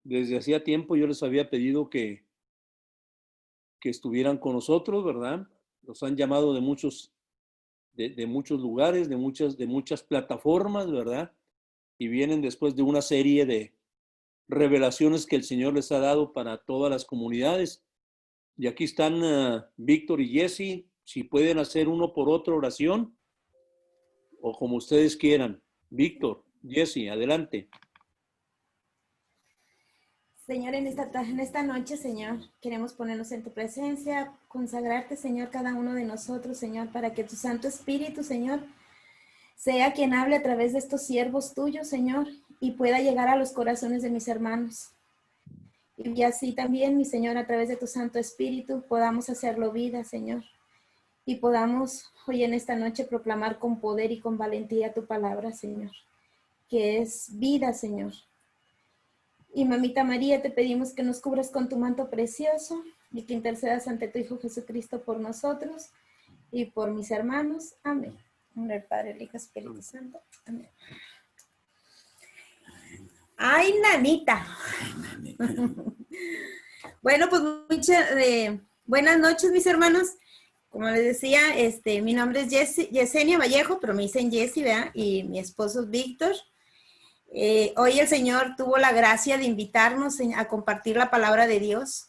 Desde hacía tiempo yo les había pedido que estuvieran con nosotros, ¿verdad? Los han llamado de muchos lugares, de muchas plataformas, ¿verdad? Y vienen después de una serie de revelaciones que el Señor les ha dado para todas las comunidades. Y aquí están Víctor y Jesse, si pueden hacer uno por otro oración o como ustedes quieran. Víctor, Jesse, adelante. Señor, en esta noche, Señor, queremos ponernos en tu presencia, consagrarte, Señor, cada uno de nosotros, Señor, para que tu Santo Espíritu, Señor, sea quien hable a través de estos siervos tuyos, Señor, y pueda llegar a los corazones de mis hermanos. Y así también, mi Señor, a través de tu Santo Espíritu, podamos hacerlo vida, Señor, y podamos hoy en esta noche proclamar con poder y con valentía tu palabra, Señor, que es vida, Señor. Y mamita María, te pedimos que nos cubras con tu manto precioso y que intercedas ante tu Hijo Jesucristo por nosotros y por mis hermanos. Amén. En nombre del Padre, el Hijo y el Espíritu Santo. Amén. ¡Ay, nanita! Bueno, pues buenas noches, mis hermanos. Como les decía, mi nombre es Yesenia Vallejo, pero me dicen Jessy, ¿verdad? Y mi esposo es Víctor. Hoy el Señor tuvo la gracia de invitarnos a compartir la palabra de Dios,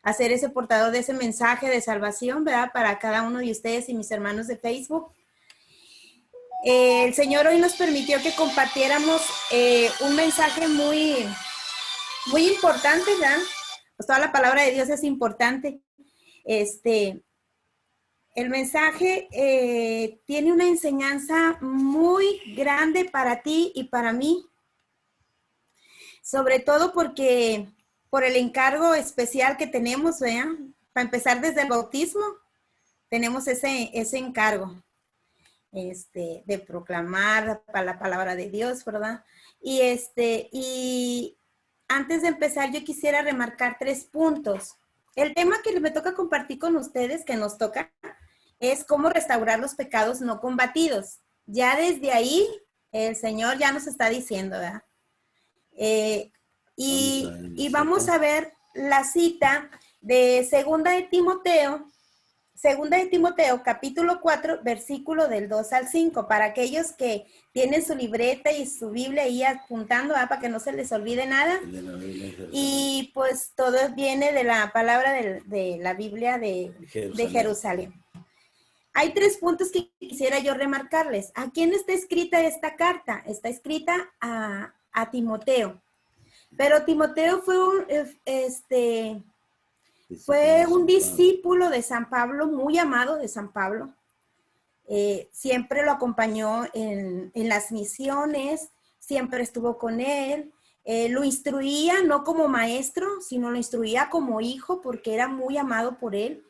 a ser ese portador de ese mensaje de salvación, ¿verdad? Para cada uno de ustedes y mis hermanos de Facebook. El Señor hoy nos permitió que compartiéramos un mensaje muy, muy importante, ¿verdad? Pues toda la palabra de Dios es importante. El mensaje tiene una enseñanza muy grande para ti y para mí, sobre todo porque por el encargo especial que tenemos, ¿verdad? Para empezar desde el bautismo, tenemos ese encargo de proclamar la palabra de Dios, ¿verdad? Y antes de empezar, yo quisiera remarcar 3 puntos. El tema que me toca compartir con ustedes, que nos toca, es cómo restaurar los pecados no combatidos. Ya desde ahí, el Señor ya nos está diciendo, ¿verdad? Y vamos a ver la cita de Segunda de Timoteo, capítulo 4, versículo del 2 al 5, para aquellos que tienen su libreta y su Biblia ahí apuntando, para que no se les olvide nada. Y pues todo viene de la palabra de la Biblia de Jerusalén. Hay 3 puntos que quisiera yo remarcarles. ¿A quién está escrita esta carta? Está escrita a Timoteo. Pero Timoteo fue un discípulo de San Pablo, muy amado de San Pablo. Siempre lo acompañó en las misiones, siempre estuvo con él. Lo instruía no como maestro, sino lo instruía como hijo porque era muy amado por él.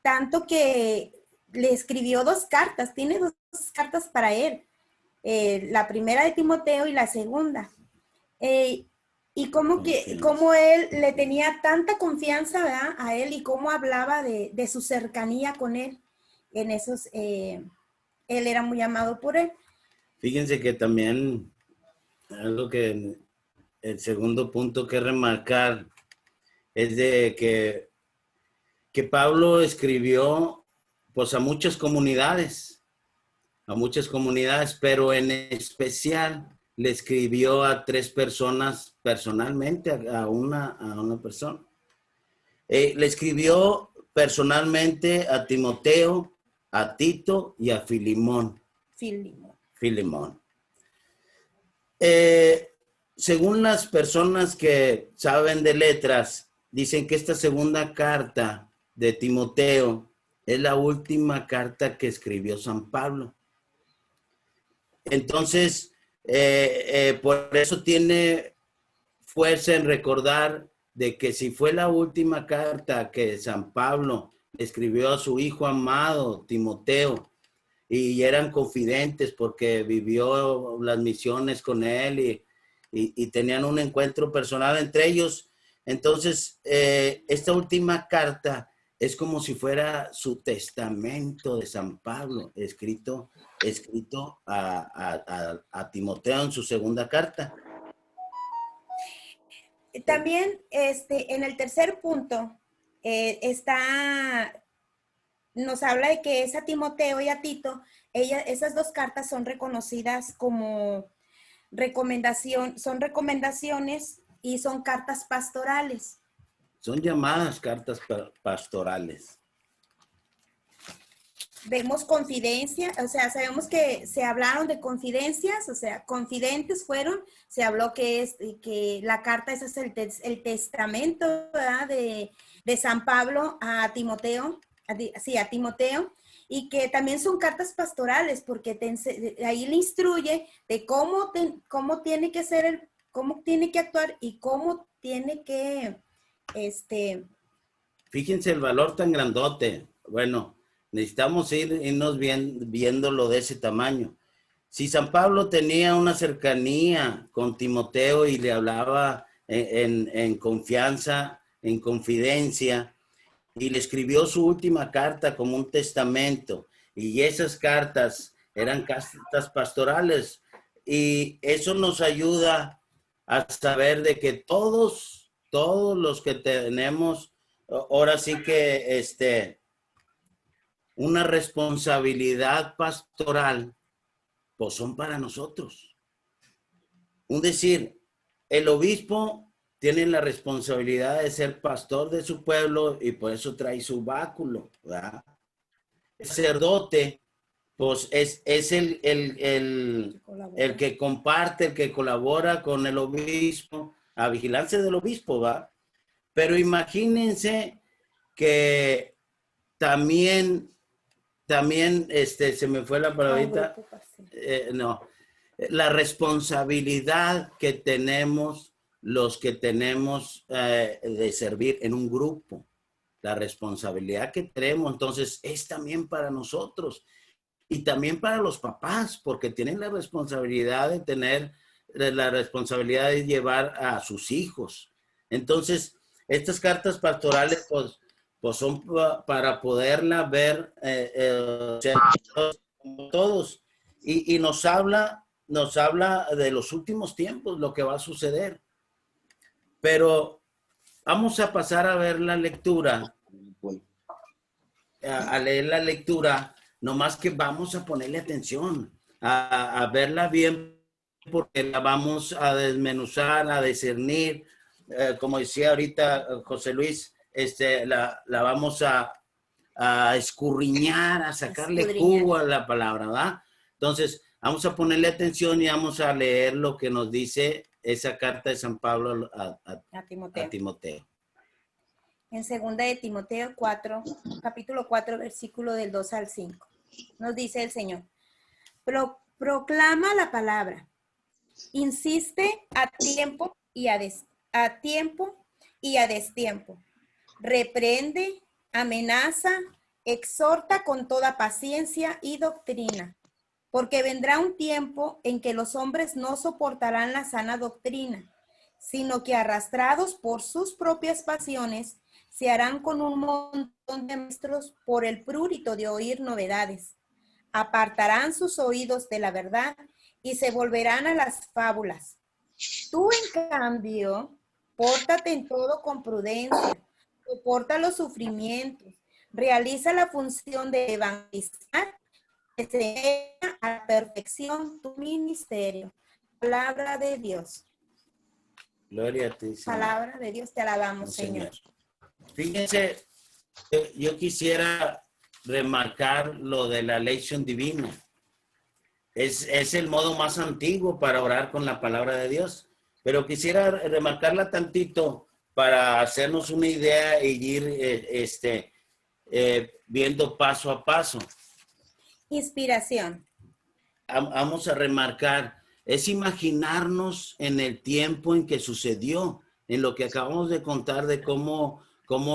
Tanto que le escribió 2 cartas, tiene 2 cartas para él. La primera de Timoteo y la segunda. Y cómo él le tenía tanta confianza, ¿verdad? A él, y cómo hablaba de su cercanía con él. En esos, él era muy amado por él. Fíjense que también algo que el segundo punto que remarcar es de que Pablo escribió pues a muchas comunidades, pero en especial le escribió a 3 personas personalmente, a una persona. Le escribió personalmente a Timoteo, a Tito y a Filemón. Según las personas que saben de letras, dicen que esta segunda carta de Timoteo es la última carta que escribió San Pablo. Entonces, por eso tiene fuerza en recordar de que si fue la última carta que San Pablo escribió a su hijo amado, Timoteo, y eran confidentes porque vivió las misiones con él y tenían un encuentro personal entre ellos. Entonces, esta última carta es como si fuera su testamento de San Pablo, escrito a Timoteo en su segunda carta. También en el tercer punto nos habla de que es a Timoteo y a Tito. Esas dos cartas son reconocidas como son recomendaciones y son cartas pastorales. Son llamadas cartas pastorales. Vemos confidencia, o sea, sabemos que se hablaron de confidencias, o sea, confidentes fueron, se habló que la carta, ese es el testamento, ¿verdad? de San Pablo a Timoteo, a Timoteo, y que también son cartas pastorales, porque ahí le instruye de cómo tiene que ser, cómo tiene que actuar y cómo tiene que, Fíjense el valor tan grandote. Bueno, necesitamos irnos viéndolo de ese tamaño. Si San Pablo tenía una cercanía con Timoteo y le hablaba en confianza, en confidencia, y le escribió su última carta como un testamento, y esas cartas eran cartas pastorales, y eso nos ayuda a saber de que todos los que tenemos, ahora sí que una responsabilidad pastoral, pues son para nosotros. Un decir, el obispo tiene la responsabilidad de ser pastor de su pueblo y por eso trae su báculo, ¿verdad? El sacerdote, pues es el que comparte, el que colabora con el obispo, a vigilancia del obispo, ¿va? Pero imagínense que también, se me fue la palabrita, la responsabilidad que tenemos los que tenemos de servir en un grupo, la responsabilidad que tenemos, entonces es también para nosotros y también para los papás, porque tienen la responsabilidad de tener la responsabilidad de llevar a sus hijos. Entonces, estas cartas pastorales, pues son para poderla ver todos. Y nos habla de los últimos tiempos, lo que va a suceder. Pero vamos a pasar a ver la lectura, a leer la lectura, nomás que vamos a ponerle atención, a verla bien, porque la vamos a desmenuzar, a discernir. Como decía ahorita José Luis, la vamos a escurriñar, a sacarle jugo a la palabra, ¿verdad? Entonces, vamos a ponerle atención y vamos a leer lo que nos dice esa carta de San Pablo a Timoteo. En 2 de Timoteo 4, capítulo 4, versículo del 2 al 5. Nos dice el Señor, proclama la palabra, insiste a tiempo y a destiempo, reprende, amenaza, exhorta con toda paciencia y doctrina, porque vendrá un tiempo en que los hombres no soportarán la sana doctrina, sino que arrastrados por sus propias pasiones, se harán con un montón de maestros por el prurito de oír novedades. Apartarán sus oídos de la verdad y se volverán a las fábulas. Tú, en cambio, pórtate en todo con prudencia, soporta los sufrimientos, realiza la función de evangelizar, que se a la perfección tu ministerio. Palabra de Dios. Gloria a ti, Señor. Palabra de Dios, te alabamos, Señor. Fíjense, yo quisiera remarcar lo de la lección divina. Es el modo más antiguo para orar con la palabra de Dios, pero quisiera remarcarla tantito para hacernos una idea y ir viendo paso a paso. Inspiración. Vamos a remarcar, es imaginarnos en el tiempo en que sucedió, en lo que acabamos de contar de cómo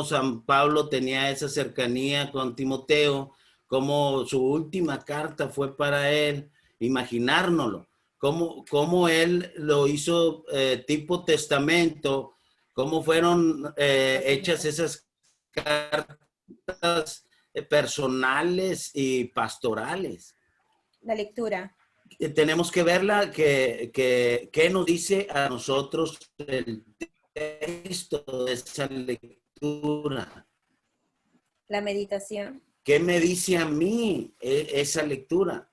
San Pablo tenía esa cercanía con Timoteo, cómo su última carta fue para él, imaginárnoslo, cómo él lo hizo tipo testamento, cómo fueron hechas esas cartas personales y pastorales. La lectura. Tenemos que verla, que nos dice a nosotros el esto de esa lectura? La meditación, ¿Qué me dice a mí esa lectura?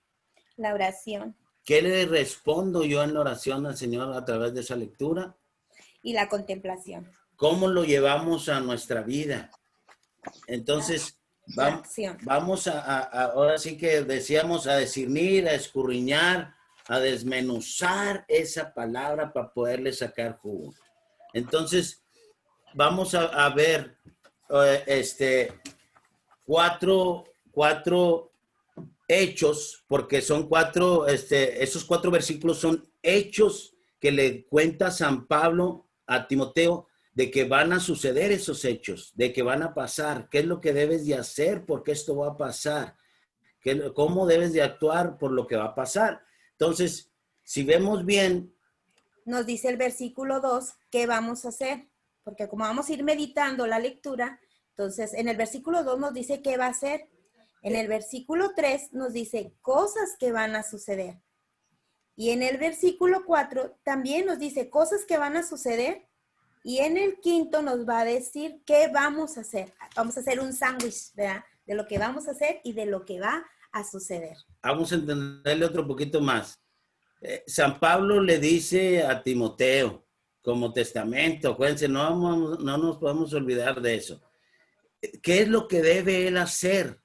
la oración ¿Qué le respondo yo en la oración al Señor a través de esa lectura? y la contemplación, ¿Cómo lo llevamos a nuestra vida? Entonces, la acción. vamos ahora sí que decíamos, a discernir, a escudriñar, a desmenuzar esa palabra para poderle sacar jugo. Entonces, vamos a ver cuatro hechos, porque son esos 4 versículos son hechos que le cuenta San Pablo a Timoteo de que van a suceder esos hechos, de que van a pasar, qué es lo que debes de hacer porque esto va a pasar, cómo debes de actuar por lo que va a pasar. Entonces, si vemos bien, Nos dice el versículo 2 qué vamos a hacer, porque como vamos a ir meditando la lectura, entonces en el versículo 2 nos dice qué va a hacer. En el versículo 3 nos dice cosas que van a suceder. Y en el versículo 4 también nos dice cosas que van a suceder. Y en el 5 nos va a decir qué vamos a hacer. Vamos a hacer un sándwich, ¿verdad? De lo que vamos a hacer y de lo que va a suceder. vamos a entenderle otro poquito más. San Pablo le dice a Timoteo como testamento, acuérdense, no nos podemos olvidar de eso. ¿Qué es lo que debe él hacer?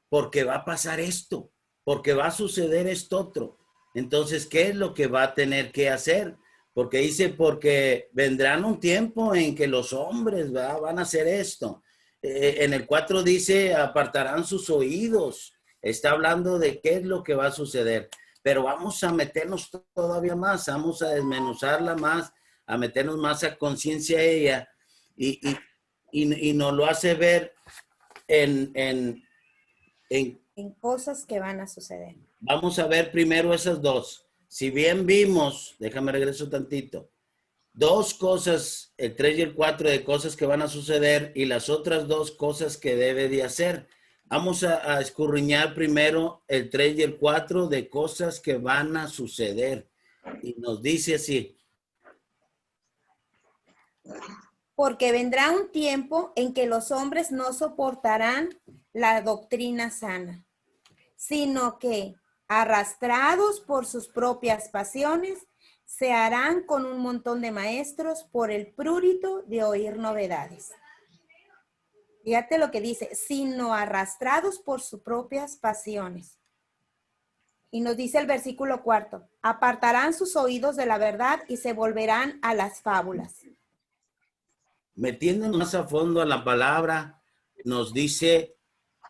Porque va a pasar esto, porque va a suceder esto otro. Entonces, ¿qué es lo que va a tener que hacer? Porque dice, porque vendrán un tiempo en que los hombres, ¿verdad?, van a hacer esto. En el 4 dice, apartarán sus oídos. Está hablando de qué es lo que va a suceder. Pero vamos a meternos todavía más, vamos a desmenuzarla más, a meternos más a conciencia de ella y nos lo hace ver en cosas que van a suceder. Vamos a ver primero esas dos. Si bien vimos, déjame regreso tantito, 2 cosas, el 3 y el 4 de cosas que van a suceder y las otras 2 cosas que debe de hacer. Vamos a escudriñar primero el 3 y el 4 de cosas que van a suceder. Y nos dice así. Porque vendrá un tiempo en que los hombres no soportarán la doctrina sana, sino que, arrastrados por sus propias pasiones, se harán con un montón de maestros por el prurito de oír novedades. Fíjate lo que dice, sino arrastrados por sus propias pasiones. Y nos dice el versículo 4, apartarán sus oídos de la verdad y se volverán a las fábulas. Metiendo más a fondo a la palabra, nos dice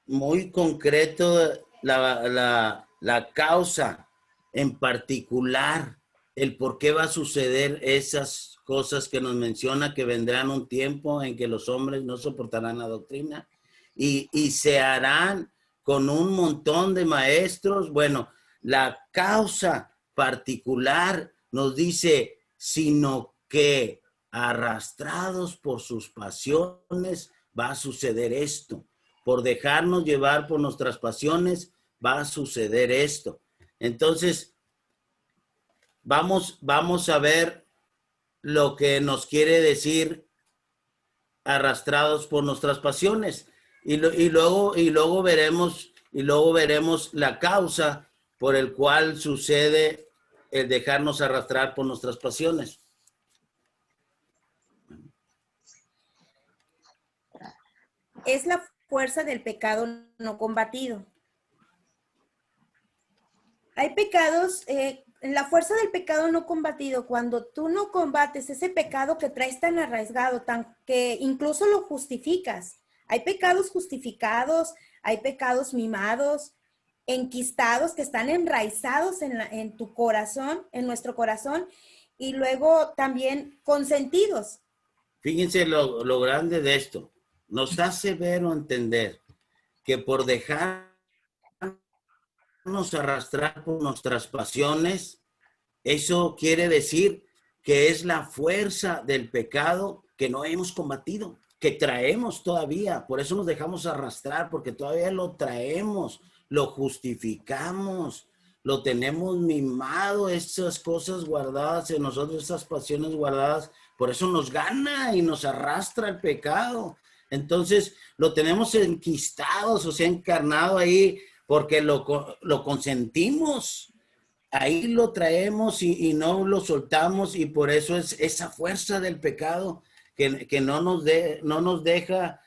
muy concreto la causa en particular, el por qué va a suceder esas cosas que nos menciona, que vendrán un tiempo en que los hombres no soportarán la doctrina y se harán con un montón de maestros. Bueno, la causa particular nos dice, sino que arrastrados por sus pasiones va a suceder esto. Por dejarnos llevar por nuestras pasiones va a suceder esto. Entonces, vamos a ver lo que nos quiere decir arrastrados por nuestras pasiones y luego veremos la causa por el cual sucede el dejarnos arrastrar por nuestras pasiones. Es la fuerza del pecado no combatido. Hay pecados, la fuerza del pecado no combatido, cuando tú no combates ese pecado que traes tan arraigado, que incluso lo justificas. Hay pecados justificados, hay pecados mimados, enquistados, que están enraizados en tu corazón, en nuestro corazón, y luego también consentidos. Fíjense lo grande de esto. Nos hace ver o entender que por dejarnos arrastrar por nuestras pasiones, eso quiere decir que es la fuerza del pecado que no hemos combatido, que traemos todavía. Por eso nos dejamos arrastrar, porque todavía lo traemos, lo justificamos, lo tenemos mimado, esas cosas guardadas en nosotros, esas pasiones guardadas, por eso nos gana y nos arrastra el pecado. Entonces lo tenemos enquistados, o sea, encarnado ahí, porque lo consentimos. Ahí lo traemos y no lo soltamos, y por eso es esa fuerza del pecado que no nos deja,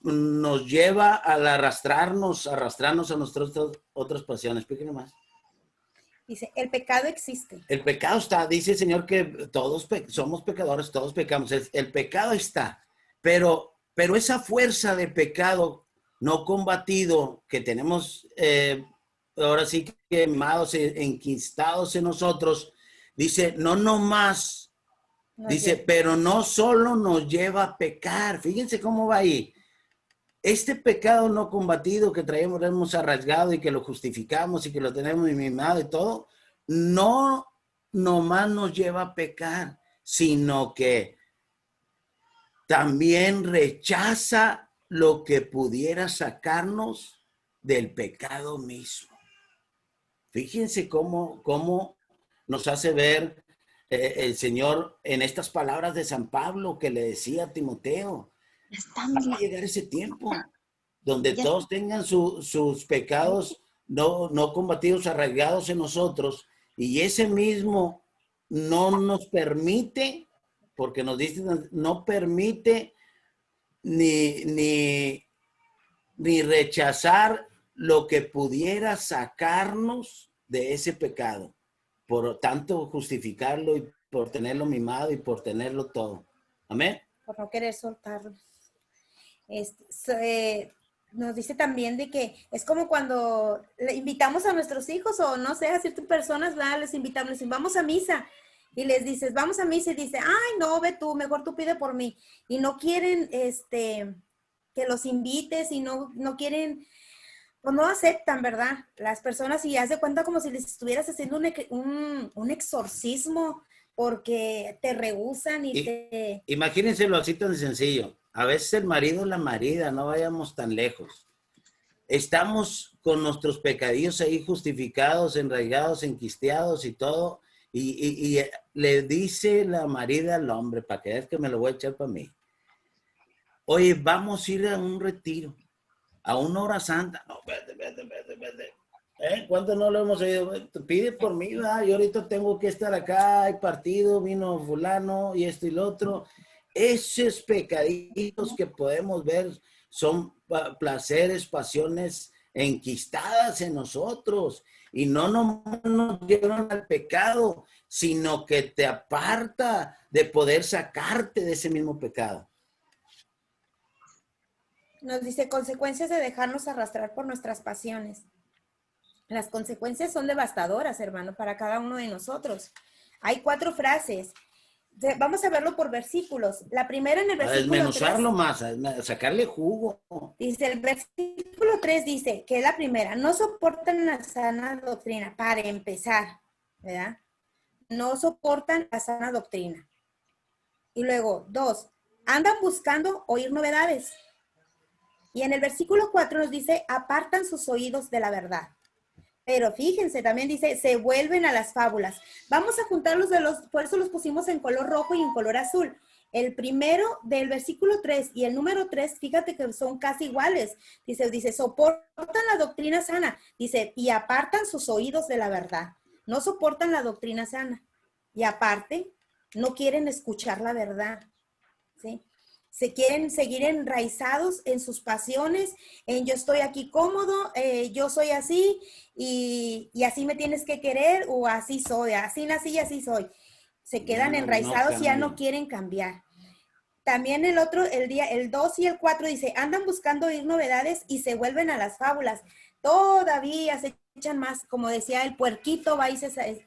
nos lleva al arrastrarnos a nuestras otras pasiones. Explíqueme más. Dice, el pecado existe. El pecado está, dice el Señor que todos somos pecadores, todos pecamos. El pecado está, pero esa fuerza de pecado no combatido que tenemos, ahora sí que quemados, enquistados en nosotros, dice, no nomás, dice, pero no solo nos lleva a pecar. Fíjense cómo va ahí. Este pecado no combatido que traemos, hemos arraigado y que lo justificamos y que lo tenemos mimado y todo, no nomás nos lleva a pecar, sino que también rechaza lo que pudiera sacarnos del pecado mismo. Fíjense cómo nos hace ver el Señor en estas palabras de San Pablo que le decía a Timoteo. Va a llegar ese tiempo donde todos tengan sus pecados no combatidos, arraigados en nosotros, y ese mismo no nos permite, porque nos dice, no permite ni rechazar lo que pudiera sacarnos de ese pecado. Por tanto, justificarlo y por tenerlo mimado y por tenerlo todo. Amén. Por no querer soltarlo. Nos dice también de que es como cuando le invitamos a nuestros hijos o no sé, a ciertas personas, ¿verdad? Les invitamos, les decimos, vamos a misa. Y les dices, vamos a misa, y dice, ay, no, ve tú, mejor tú pide por mí. Y no quieren que los invites y no quieren, pues no aceptan, ¿verdad? Las personas, y hace cuenta como si les estuvieras haciendo un exorcismo porque te rehúsan y Imagínenselo así tan sencillo. A veces el marido o la marida, no vayamos tan lejos. Estamos con nuestros pecadillos ahí justificados, enraigados, enquisteados y todo. Y le dice la marida al hombre, para que veas que me lo voy a echar para mí. Oye, vamos a ir a un retiro, a una hora santa. No, espérate. ¿Cuánto no lo hemos oído? Pide por mí, ¿verdad? Yo ahorita tengo que estar acá, hay partido, vino fulano y esto y lo otro. Esos pecaditos que podemos ver son placeres, pasiones enquistadas en nosotros, y no nos llevan al pecado, sino que te aparta de poder sacarte de ese mismo pecado. nos dice consecuencias de dejarnos arrastrar por nuestras pasiones. Las consecuencias son devastadoras, hermano, para cada uno de nosotros. Hay 4 frases. Vamos a verlo por versículos. La primera en el versículo 3. Desmenuzarlo más, sacarle jugo. Dice, el versículo 3 dice que la primera, no soportan la sana doctrina, para empezar, ¿verdad? No soportan la sana doctrina. Y luego, 2, andan buscando oír novedades. Y en el versículo 4 nos dice, apartan sus oídos de la verdad. Pero fíjense, también dice, se vuelven a las fábulas. Vamos a juntarlos por eso los pusimos en color rojo y en color azul. El primero del versículo 3 y el número 3, fíjate que son casi iguales. Dice, soportan la doctrina sana. Dice, y apartan sus oídos de la verdad. No soportan la doctrina sana. Y aparte, no quieren escuchar la verdad. ¿Sí? Se quieren seguir enraizados en sus pasiones, en yo estoy aquí cómodo, yo soy así y así me tienes que querer, o así soy, así nací y así soy. Se quedan enraizados y ya no quieren cambiar. También el 2 y el 4 dice, andan buscando oír novedades y se vuelven a las fábulas. Todavía se echan más, como decía el puerquito,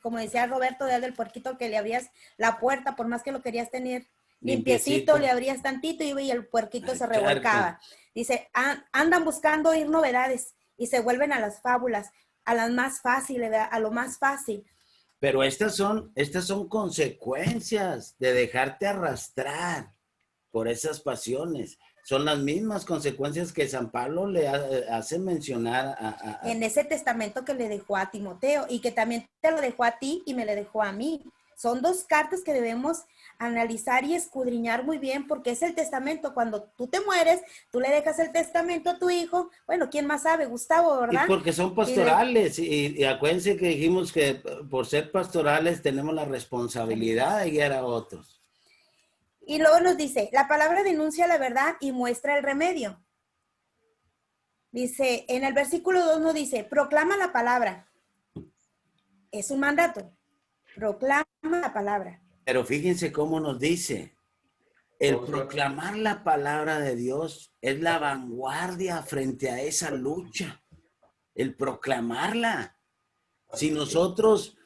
como decía Roberto del puerquito, que le abrías la puerta por más que lo querías tener limpiecito, le abrías tantito y el puerquito se revolcaba. Dice, andan buscando oír novedades y se vuelven a las fábulas, a las más fáciles, a lo más fácil. Pero estas son consecuencias de dejarte arrastrar por esas pasiones. son las mismas consecuencias que San Pablo le hace mencionar en ese testamento que le dejó a Timoteo y que también te lo dejó a ti y me lo dejó a mí. Son dos cartas que debemos analizar y escudriñar muy bien porque es el testamento. Cuando tú te mueres, tú le dejas el testamento a tu hijo. Bueno, ¿quién más sabe? Gustavo, ¿verdad? Y porque son pastorales. Y acuérdense que dijimos que por ser pastorales tenemos la responsabilidad de guiar a otros. Y luego nos dice, la palabra denuncia la verdad y muestra el remedio. Dice, en el versículo 2 nos dice, proclama la palabra. Es un mandato. Proclama la palabra. Pero fíjense cómo nos dice, el proclamar la palabra de Dios es la vanguardia frente a esa lucha. El proclamarla. Si nosotros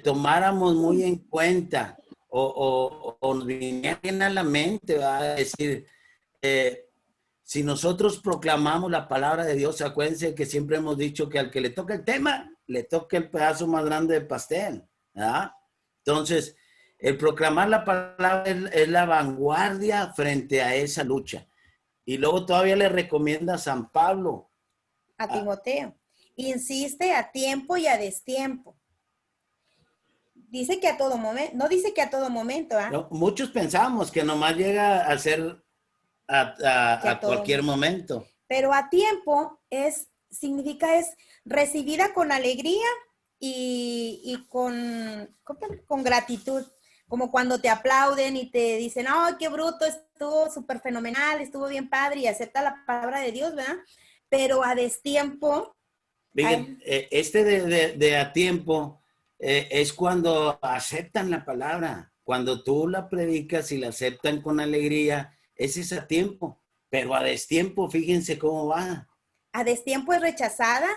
tomáramos muy en cuenta o nos viniera a la mente, va a decir, si nosotros proclamamos la palabra de Dios, acuérdense que siempre hemos dicho que al que le toca el tema, le toca el pedazo más grande de pastel, ¿verdad? Entonces, el proclamar la palabra es la vanguardia frente a esa lucha. Y luego todavía le recomienda a San Pablo. A Timoteo. Insiste a tiempo y a destiempo. Dice que a todo momento, no dice que a todo momento, ¿eh? No, muchos pensamos que nomás llega a ser a cualquier momento. Pero a tiempo significa recibida con alegría y con gratitud. Como cuando te aplauden y te dicen, ¡ay, qué bruto! Estuvo súper fenomenal, estuvo bien padre y acepta la palabra de Dios, ¿verdad? Pero a destiempo. Miren, de a tiempo es cuando aceptan la palabra. Cuando tú la predicas y la aceptan con alegría, ese es a tiempo. Pero a destiempo, fíjense cómo va. A destiempo es rechazada.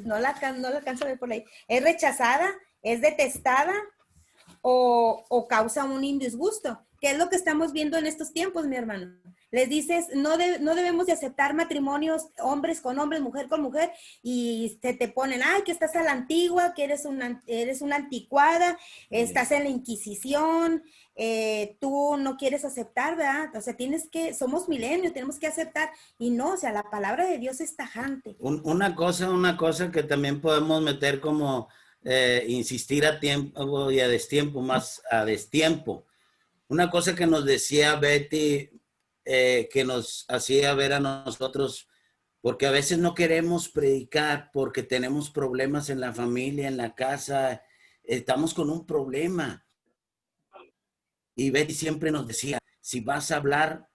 No la alcanzo a ver por ahí. Es rechazada, es detestada o causa un indisgusto. ¿Qué es lo que estamos viendo en estos tiempos, mi hermano? Les dices, no debemos de aceptar matrimonios hombres con hombres, mujer con mujer, y te ponen, ay, que estás a la antigua, que eres una anticuada, estás en la Inquisición, tú no quieres aceptar, ¿verdad? O sea, somos milenios, tenemos que aceptar, y no, o sea, la palabra de Dios es tajante. Una cosa que también podemos meter como insistir a tiempo y a destiempo, más a destiempo. Una cosa que nos decía Betty, que nos hacía ver a nosotros, porque a veces no queremos predicar porque tenemos problemas en la familia, en la casa, estamos con un problema. Y Betty siempre nos decía, si vas a hablar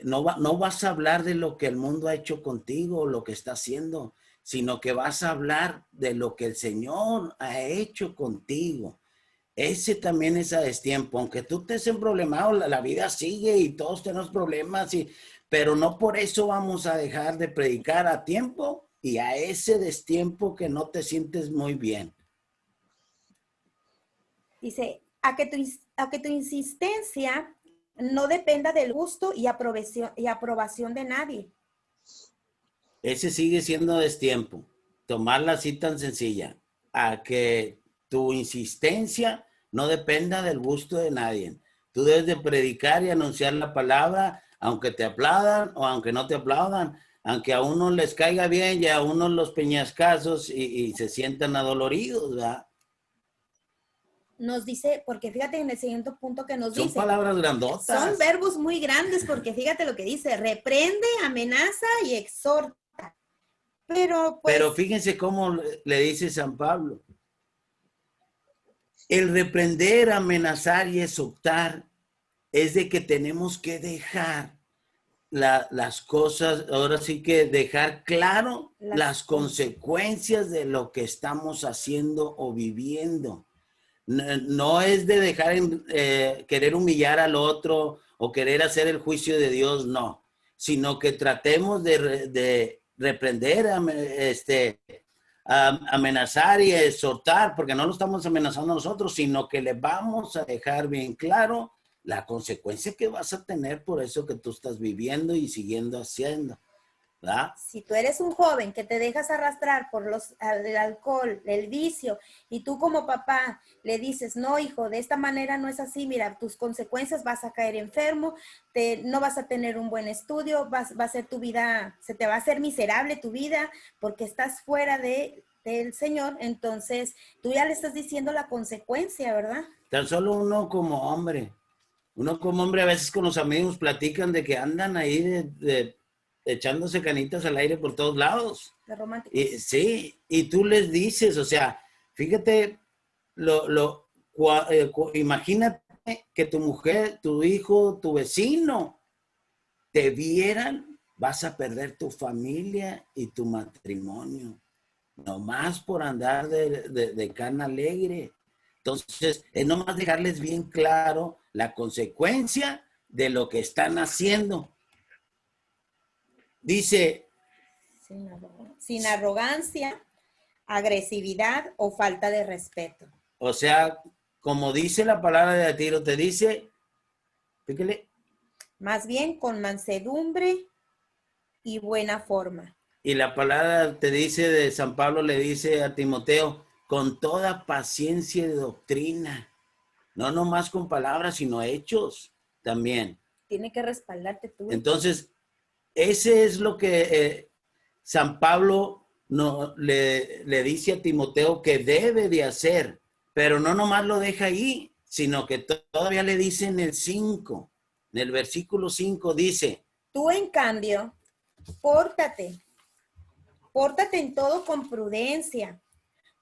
no vas a hablar de lo que el mundo ha hecho contigo o lo que está haciendo, sino que vas a hablar de lo que el Señor ha hecho contigo. Ese también es a destiempo, aunque tú estés en problemado, la vida sigue y todos tenemos problemas, pero no por eso vamos a dejar de predicar a tiempo y a ese destiempo que no te sientes muy bien. Dice, a que tu insistencia no dependa del gusto y aprobación de nadie. Ese sigue siendo a destiempo, tomarla así tan sencilla, a que tu insistencia no dependa del gusto de nadie. Tú debes de predicar y anunciar la palabra, aunque te aplaudan o aunque no te aplaudan, aunque a uno les caiga bien y a uno los peñascazos y se sientan adoloridos, ¿verdad? Nos dice, porque fíjate en el siguiente punto que nos dice. Son palabras grandotas. Son verbos muy grandes porque fíjate lo que dice, reprende, amenaza y exhorta. Pero fíjense cómo le dice San Pablo. El reprender, amenazar y exhortar es de que tenemos que dejar las cosas, ahora sí que dejar claro las consecuencias de lo que estamos haciendo o viviendo. No es de dejar querer humillar al otro o querer hacer el juicio de Dios, no, sino que tratemos de reprender, amenazar y exhortar, porque no lo estamos amenazando nosotros, sino que le vamos a dejar bien claro la consecuencia que vas a tener por eso que tú estás viviendo y siguiendo haciendo. ¿verdad? Si tú eres un joven que te dejas arrastrar por el alcohol, el vicio, y tú como papá le dices, no, hijo, de esta manera no es así, mira, tus consecuencias, vas a caer enfermo, no vas a tener un buen estudio, va a ser tu vida, se te va a hacer miserable tu vida porque estás fuera del Señor, entonces tú ya le estás diciendo la consecuencia, ¿verdad? Tan solo uno como hombre a veces con los amigos platican de que andan ahí echándose canitas al aire por todos lados. De románticos. Y, sí, y tú les dices, o sea, fíjate, imagínate que tu mujer, tu hijo, tu vecino te vieran, vas a perder tu familia y tu matrimonio, nomás por andar de cana alegre. Entonces, es nomás dejarles bien claro la consecuencia de lo que están haciendo. Dice, sin arrogancia, agresividad o falta de respeto. o sea, como dice la palabra de Tiro, te dice, fíjale. Más bien con mansedumbre y buena forma. Y la palabra te dice de San Pablo, le dice a Timoteo, con toda paciencia de doctrina. No nomás con palabras, sino hechos también. Tiene que respaldarte tú. Entonces, ese es lo que San Pablo le dice a Timoteo que debe de hacer, pero no nomás lo deja ahí, sino que todavía le dice en el 5, en el versículo 5 dice, tú en cambio, pórtate en todo con prudencia,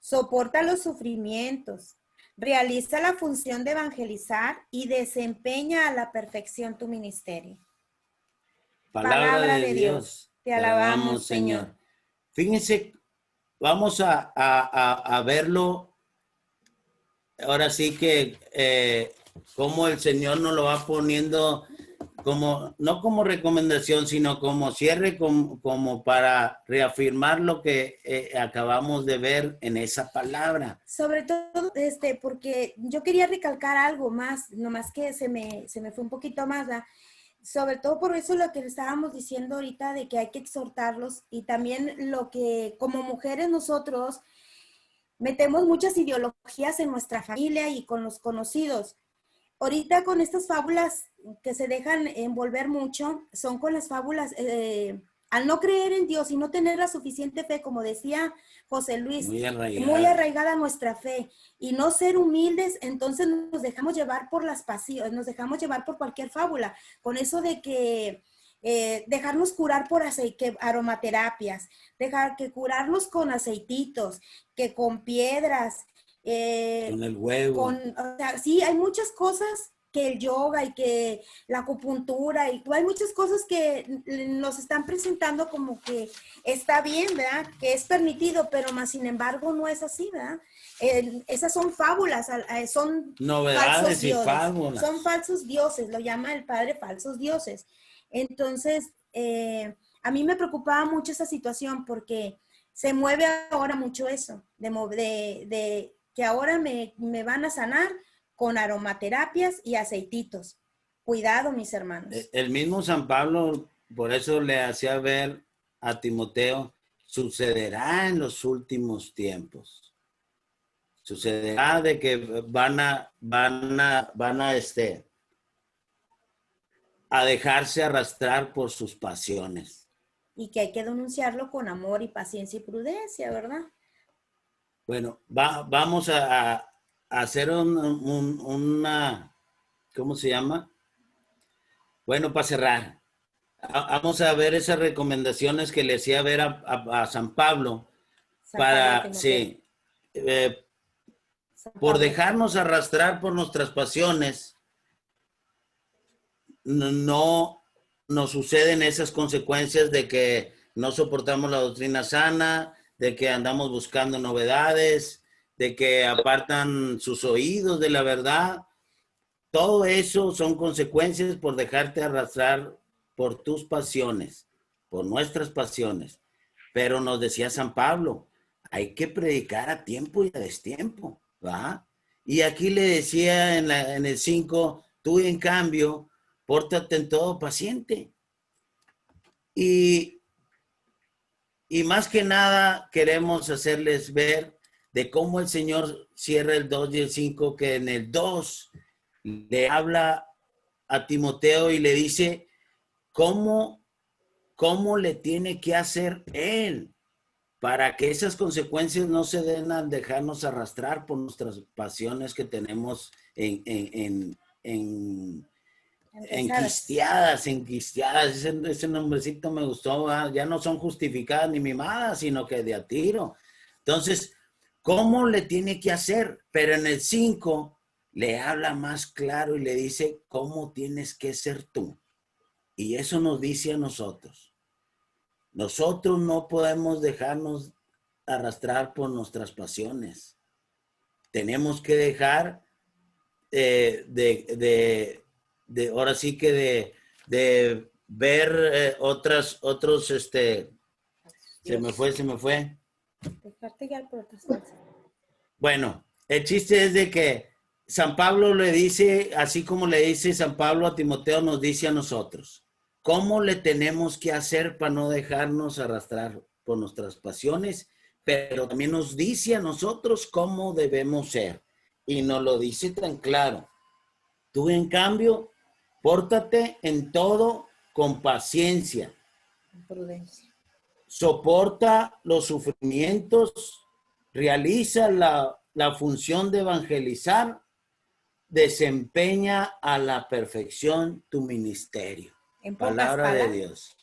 soporta los sufrimientos, realiza la función de evangelizar y desempeña a la perfección tu ministerio. Palabra de Dios. Te alabamos, Señor. Fíjense, vamos a verlo. Ahora sí que cómo el Señor nos lo va poniendo como, no como recomendación, sino como cierre, como para reafirmar lo que acabamos de ver en esa palabra. Sobre todo, porque yo quería recalcar algo más, nomás que se me fue un poquito más, ¿verdad? Sobre todo por eso lo que estábamos diciendo ahorita de que hay que exhortarlos y también lo que como mujeres nosotros metemos muchas ideologías en nuestra familia y con los conocidos. Ahorita con estas fábulas que se dejan envolver mucho, son con las fábulas, al no creer en Dios y no tener la suficiente fe, como decía José Luis, muy arraigada nuestra fe, y no ser humildes, entonces nos dejamos llevar por las pasiones, nos dejamos llevar por cualquier fábula, con eso de que dejarnos curar por aceite, aromaterapias, dejar que curarnos con aceititos, que con piedras, con el huevo. O sea, sí, hay muchas cosas que el yoga y que la acupuntura, y hay muchas cosas que nos están presentando como que está bien, ¿verdad? Que es permitido, pero más sin embargo no es así, ¿verdad? Esas son fábulas, son novedades y fábulas. Son falsos dioses, lo llama el padre falsos dioses. Entonces, a mí me preocupaba mucho esa situación porque se mueve ahora mucho eso, de que ahora me van a sanar con aromaterapias y aceititos. Cuidado, mis hermanos. El mismo San Pablo, por eso le hacía ver a Timoteo, sucederá en los últimos tiempos. Sucederá de que van a dejarse arrastrar por sus pasiones. Y que hay que denunciarlo con amor y paciencia y prudencia, ¿verdad? Bueno, vamos a hacer una, ¿cómo se llama? Bueno, para cerrar, vamos a ver esas recomendaciones que le hacía ver a San Pablo para, sí, por dejarnos arrastrar por nuestras pasiones, no nos suceden esas consecuencias de que no soportamos la doctrina sana, de que andamos buscando novedades, de que apartan sus oídos de la verdad. Todo eso son consecuencias por dejarte arrastrar por tus pasiones, por nuestras pasiones. Pero nos decía San Pablo, hay que predicar a tiempo y a destiempo, ¿va? Y aquí le decía en el 5, tú en cambio, pórtate en todo paciente. Y Y más que nada queremos hacerles ver de cómo el Señor cierra el 2 y el 5, que en el 2 le habla a Timoteo y le dice cómo le tiene que hacer él para que esas consecuencias no se den al dejarnos arrastrar por nuestras pasiones que tenemos enquistiadas. Ese nombrecito me gustó, ya no son justificadas ni mimadas, sino que de a tiro. Entonces, ¿cómo le tiene que hacer? Pero en el 5 le habla más claro y le dice cómo tienes que ser tú. Y eso nos dice a nosotros. Nosotros no podemos dejarnos arrastrar por nuestras pasiones. Tenemos que dejar ahora sí que de ver otros, se me fue. Dejarte guiar por otras cosas. Bueno, el chiste es de que San Pablo le dice, así como le dice San Pablo a Timoteo, nos dice a nosotros, ¿cómo le tenemos que hacer para no dejarnos arrastrar por nuestras pasiones? Pero también nos dice a nosotros cómo debemos ser. Y nos lo dice tan claro. Tú, en cambio, pórtate en todo con paciencia. Prudencia. Soporta los sufrimientos, realiza la función de evangelizar, desempeña a la perfección tu ministerio. En Palabra de Dios.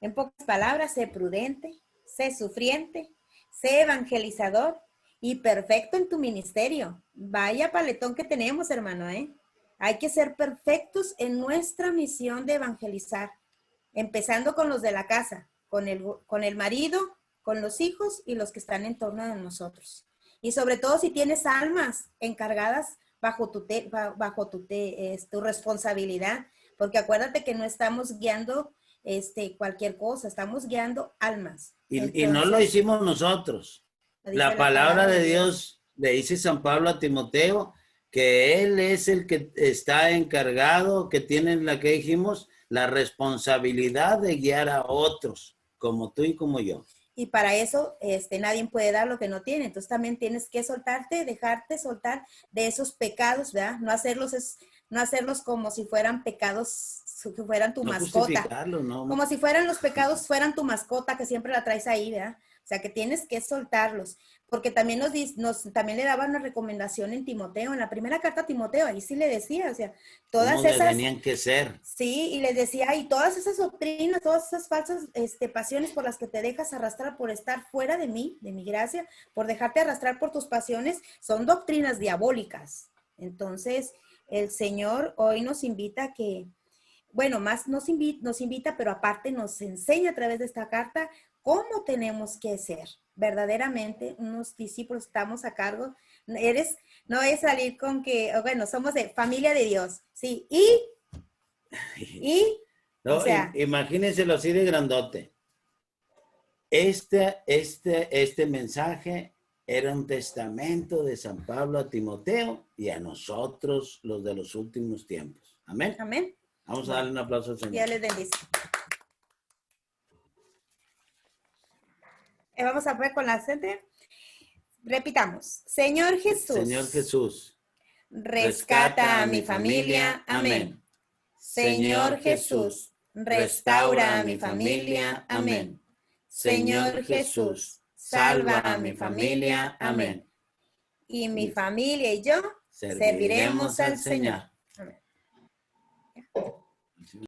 En pocas palabras, sé prudente, sé sufriente, sé evangelizador y perfecto en tu ministerio. Vaya paletón que tenemos, hermano, ¿eh? Hay que ser perfectos en nuestra misión de evangelizar, empezando con los de la casa, con el marido, con los hijos y los que están en torno de nosotros. Y sobre todo si tienes almas encargadas bajo tu responsabilidad, porque acuérdate que no estamos guiando cualquier cosa, estamos guiando almas. Y no lo hicimos nosotros. La palabra de Dios le dice San Pablo a Timoteo que él es el que está encargado, que tiene la que dijimos, la responsabilidad de guiar a otros, como tú y como yo. Y para eso nadie puede dar lo que no tiene. Entonces también tienes que soltarte, dejarte soltar de esos pecados, ¿verdad? No hacerlos como si fueran pecados, que fueran tu mascota. ¿No? Como si fueran los pecados, fueran tu mascota, que siempre la traes ahí, ¿verdad? O sea, que tienes que soltarlos. Porque también también le daban una recomendación en Timoteo, en la primera carta a Timoteo, ahí sí le decía, o sea, todas ¿cómo esas... tenían que ser? Sí, y les decía, y todas esas doctrinas, todas esas falsas pasiones por las que te dejas arrastrar por estar fuera de mí, de mi gracia, por dejarte arrastrar por tus pasiones, son doctrinas diabólicas. Entonces, el Señor hoy nos invita a que, bueno, más nos invita, pero aparte nos enseña a través de esta carta cómo tenemos que ser. Verdaderamente, unos discípulos estamos a cargo. No es salir con que, bueno, somos de familia de Dios, sí, no, o sea, imagínenselo así de grandote. Este mensaje era un testamento de San Pablo a Timoteo y a nosotros, los de los últimos tiempos. Amén. Amén. Vamos a darle un aplauso al Señor. Dios les bendice. Vamos a ver con la gente. Repitamos. Señor Jesús. Señor Jesús. Rescata a mi familia. Amén. Señor Jesús. Restaura a mi familia. Amén. Señor Jesús. Salva a mi familia. Amén. Y mi familia y yo serviremos al Señor. Amén.